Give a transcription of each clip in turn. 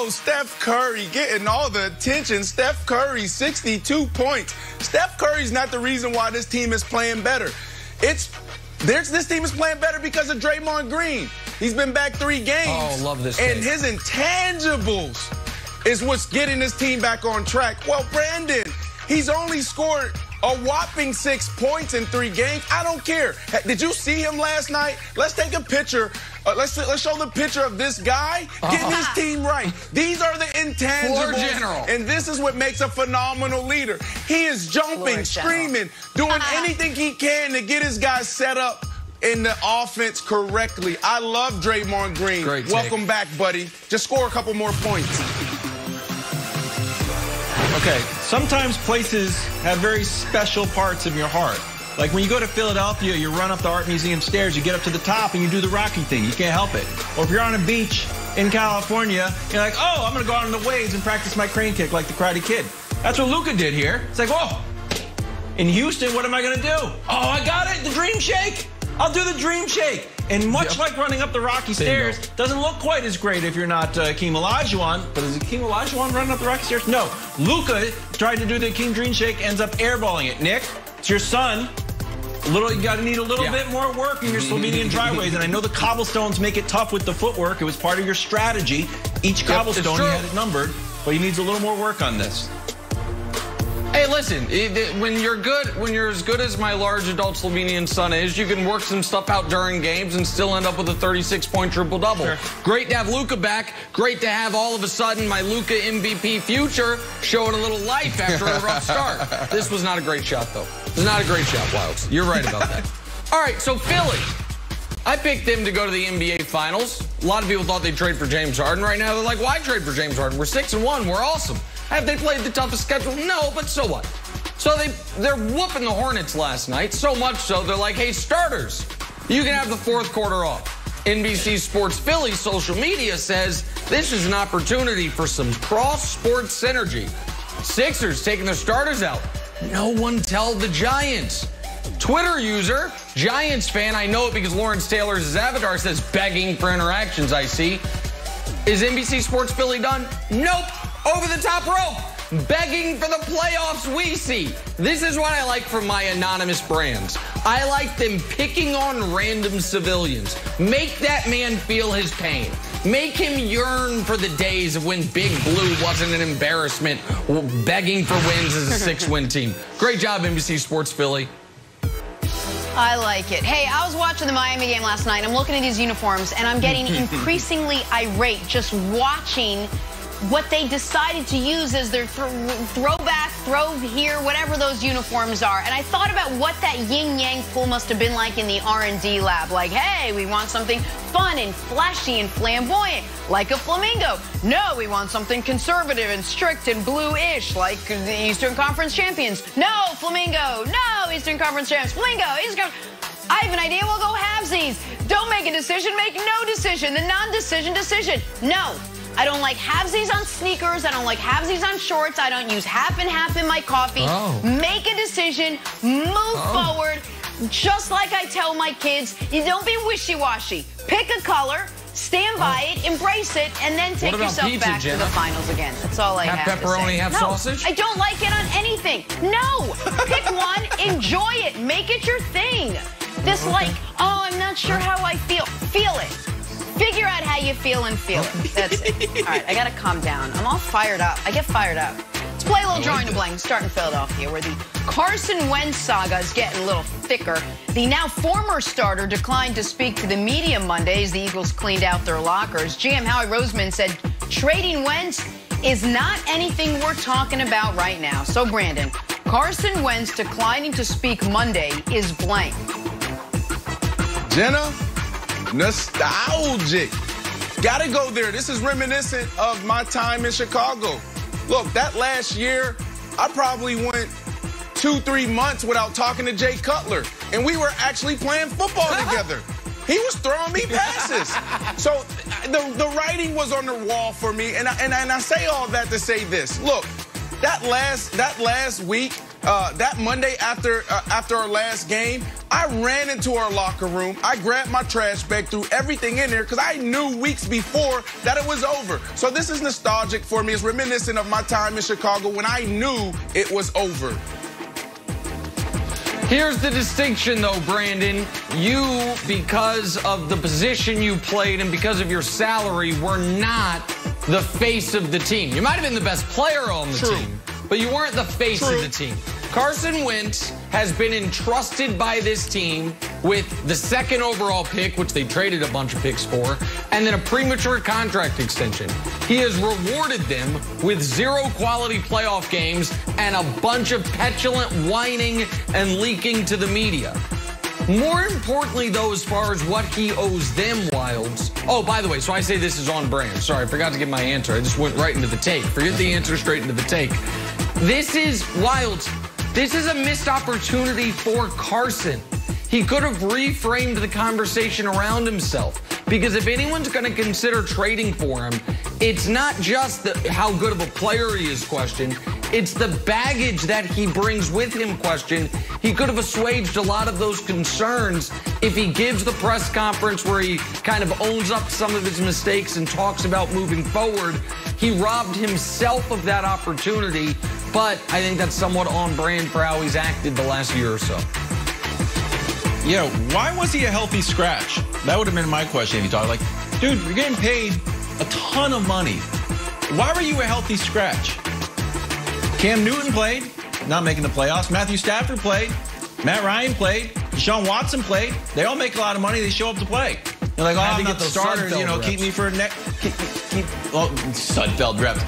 Oh, Steph Curry getting all the attention. Steph Curry, 62 points. Steph Curry's not the reason why this team is playing better. This team is playing better because of Draymond Green. He's been back 3 games. Oh, love this And take. his intangibles is what's getting this team back on track. Well, Brandon, he's only scored a whopping 6 points in 3 games. I don't care. Did you see him last night? Let's take a picture. Let's show the picture of this guy getting his team right. These are the intangibles. And this is what makes a phenomenal leader. He is jumping, screaming, doing anything he can to get his guys set up in the offense correctly. I love Draymond Green. Great take. Welcome back, buddy. Just score a couple more points. Okay, sometimes places have very special parts of your heart. Like when you go to Philadelphia, you run up the Art Museum stairs, you get up to the top and you do the Rocky thing. You can't help it. Or if you're on a beach in California, you're like, oh, I'm going to go out on the waves and practice my crane kick like the Karate Kid. That's what Luka did here. It's like, whoa, in Houston, what am I going to do? Oh, I got it, the Dream Shake. I'll do the Dream Shake. And much like running up the Rocky stairs, doesn't look quite as great if you're not Hakeem Olajuwon. But is Hakeem Olajuwon running up the Rocky stairs? No. Luka tried to do the Hakeem Dream Shake, ends up airballing it. Nick, it's your son. You got to need a little bit more work in your Slovenian driveways. And I know the cobblestones make it tough with the footwork. It was part of your strategy. Each cobblestone, he had it numbered. But he needs a little more work on this. Hey, listen, when you're as good as my large adult Slovenian son is, you can work some stuff out during games and still end up with a 36-point triple-double. Sure. Great to have Luka back. Great to have all of a sudden my Luka MVP future showing a little life after a rough start. This was not a great shot, though. This is not a great shot, Wilds. You're right about that. All right, so Philly. I picked them to go to the NBA Finals. A lot of people thought they'd trade for James Harden. Right now, they're like, why trade for James Harden? We're 6-1. We're awesome. Have they played the toughest schedule? No, but so what? So they're whooping the Hornets last night, so much so they're like, hey, starters, you can have the 4th quarter off. NBC Sports Philly social media says this is an opportunity for some cross-sports synergy. Sixers taking their starters out. No one tell the Giants. Twitter user, Giants fan, I know it because Lawrence Taylor's avatar says begging for interactions, I see. Is NBC Sports Philly done? Nope. Over the top rope, begging for the playoffs we see. This is what I like from my anonymous brands. I like them picking on random civilians. Make that man feel his pain. Make him yearn for the days of when Big Blue wasn't an embarrassment, begging for wins as a 6-win team. Great job, NBC Sports Philly. I like it. Hey, I was watching the Miami game last night. I'm looking at these uniforms, and I'm getting increasingly irate just watching what they decided to use as their throwback, throw here, whatever those uniforms are. And I thought about what that yin-yang pool must have been like in the R&D lab. Like, hey, we want something fun and flashy and flamboyant, like a flamingo. No, we want something conservative and strict and blue-ish, like the Eastern Conference champions. No, flamingo. No, Eastern Conference champs. Flamingo, Eastern Conference. I have an idea. We'll go halvesies. Don't make a decision. Make no decision. The non-decision decision. No. I don't like halvesies on sneakers. I don't like halvesies on shorts. I don't use half and half in my coffee. Make a decision. Move forward. Just like I tell my kids, you don't be wishy-washy. Pick a color, stand by it, embrace it, and then take yourself back to the finals again. That's all I have to say. Half pepperoni, half sausage? I don't like it on anything. No. Pick one, enjoy it, make it your thing. This like, oh, I'm not sure how I feel. Feel it. Figure out how you feel and feel it. That's it. All right, I got to calm down. I'm all fired up. I get fired up. Let's play a little drawing to blank. Start in Philadelphia, where the Carson Wentz saga is getting a little thicker. The now former starter declined to speak to the media Monday as the Eagles cleaned out their lockers. GM Howie Roseman said trading Wentz is not anything we're talking about right now. So, Brandon, Carson Wentz declining to speak Monday is blank. Jenna? Nostalgic. Gotta go there. This is reminiscent of my time in Chicago. Look, that last year, I probably went 2-3 months without talking to Jay Cutler. And we were actually playing football together. He was throwing me passes. So the writing was on the wall for me. And I say all that to say this. Look, that last week, that Monday after our last game, I ran into our locker room. I grabbed my trash bag, threw everything in there because I knew weeks before that it was over. So this is nostalgic for me. It's reminiscent of my time in Chicago when I knew it was over. Here's the distinction, though, Brandon. You, because of the position you played and because of your salary, were not the face of the team. You might have been the best player on the team, but you weren't the face of the team. Carson Wentz has been entrusted by this team with the 2nd overall pick, which they traded a bunch of picks for, and then a premature contract extension. He has rewarded them with 0 quality playoff games and a bunch of petulant whining and leaking to the media. More importantly, though, as far as what he owes them, Wilds. Oh, by the way, so I say this is on brand. Sorry, I forgot to give my answer. I just went right into the take. Forget the answer, straight into the take. This is Wilds. This is a missed opportunity for Carson. He could have reframed the conversation around himself. Because if anyone's going to consider trading for him, it's not just how good of a player he is question. It's the baggage that he brings with him question. He could have assuaged a lot of those concerns if he gives the press conference where he kind of owns up some of his mistakes and talks about moving forward. He robbed himself of that opportunity, but I think that's somewhat on brand for how he's acted the last year or so. Yeah, why was he a healthy scratch? That would have been my question if you thought, like, dude, you're getting paid a ton of money. Why were you a healthy scratch? Cam Newton played, not making the playoffs. Matthew Stafford played. Matt Ryan played. Deshaun Watson played. They all make a lot of money. They show up to play. They're like, oh, I'm not the starter. You know, keep me for Sudfeld reps.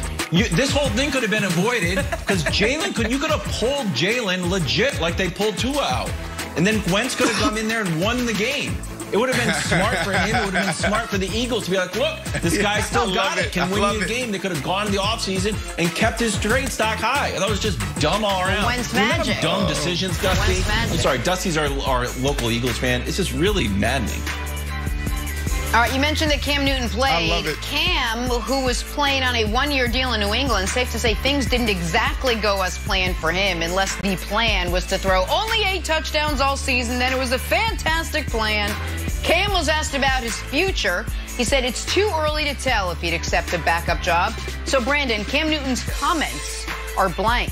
This whole thing could have been avoided because you could have pulled Jalen legit like they pulled Tua out. And then Wentz could have come in there and won the game. It would have been smart for him. It would have been smart for the Eagles to be like, look, this guy still got it. Can win you a game. They could have gone to the offseason and kept his trade stock high. I thought it was just dumb all around. Wentz magic. Dumb decisions, Dusty. I'm sorry, Dusty's our local Eagles fan. It's just really maddening. All right, you mentioned that Cam Newton played. I love it. Cam, who was playing on a 1-year deal in New England, safe to say things didn't exactly go as planned for him, unless the plan was to throw only 8 touchdowns all season. Then it was a fantastic plan. Cam was asked about his future. He said it's too early to tell if he'd accept a backup job. So, Brandon, Cam Newton's comments are blank.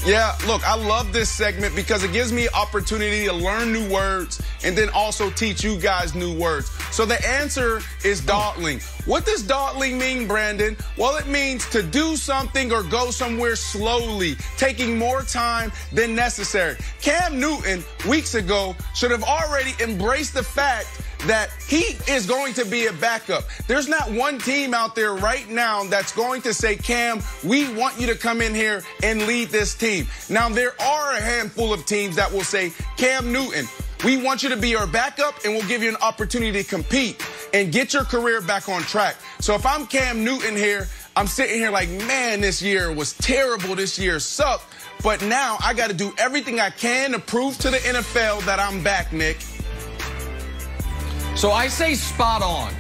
Yeah, look, I love this segment because it gives me opportunity to learn new words and then also teach you guys new words. So the answer is dawdling. What does dawdling mean, Brandon? Well, it means to do something or go somewhere slowly, taking more time than necessary. Cam Newton, weeks ago, should have already embraced the fact that he is going to be a backup. There's not one team out there right now that's going to say, Cam, we want you to come in here and lead this team. Now, there are a handful of teams that will say, Cam Newton, we want you to be our backup and we'll give you an opportunity to compete and get your career back on track. So if I'm Cam Newton here, I'm sitting here like, man, this year was terrible. This year sucked. But now I got to do everything I can to prove to the NFL that I'm back, Nick. So I say spot on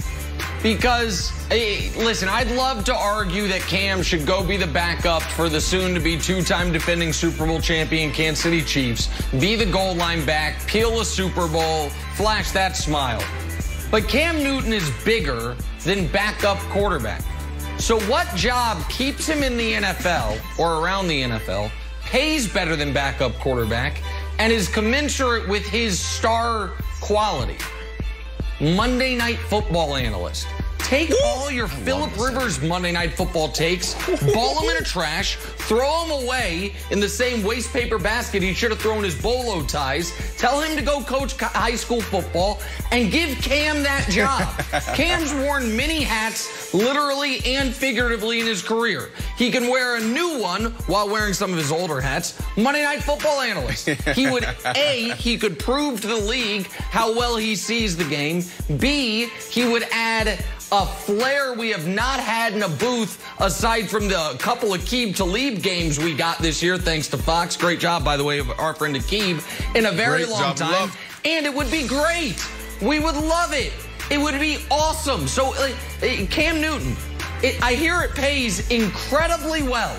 because, hey, listen, I'd love to argue that Cam should go be the backup for the soon-to-be 2-time defending Super Bowl champion Kansas City Chiefs, be the goal line back, peel a Super Bowl, flash that smile. But Cam Newton is bigger than backup quarterback. So what job keeps him in the NFL or around the NFL, pays better than backup quarterback, and is commensurate with his star quality? Monday Night Football analyst. Take all your Phillip Rivers Monday Night Football takes, ball them in a trash, throw them away in the same waste paper basket he should have thrown his bolo ties, tell him to go coach high school football, and give Cam that job. Cam's worn many hats, literally and figuratively, in his career. He can wear a new one while wearing some of his older hats. Monday Night Football analyst. He would, A, he could prove to the league how well he sees the game. B, he would add a flair we have not had in a booth aside from the couple of Aqib Talib games we got this year, thanks to Fox. Great job, by the way, of our friend Aqib in a very long time. And it would be great. We would love it. It would be awesome. So, Cam Newton, I hear it pays incredibly well.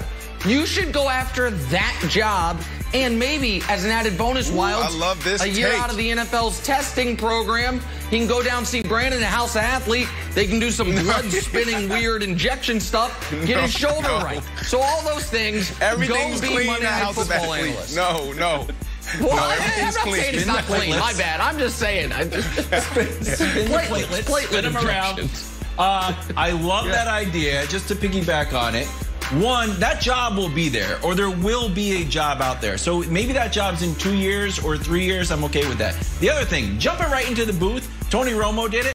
You should go after that job. And maybe, as an added bonus, Wild, I love this a year out of the NFL's testing program, he can go down see Brandon at House of Athlete. They can do some blood-spinning, weird injection stuff, get his shoulder right. So all those things, everything's go be clean Monday at Night House of Football Athlete. analyst. No. Well, no, I'm not saying it's not clean. My bad. I'm just saying. Platelet them around. I love that idea. Just to piggyback on it. One, that job will be there, or there will be a job out there. So maybe that job's in 2 years or 3 years. I'm okay with that. The other thing, jumping right into the booth, Tony Romo did it.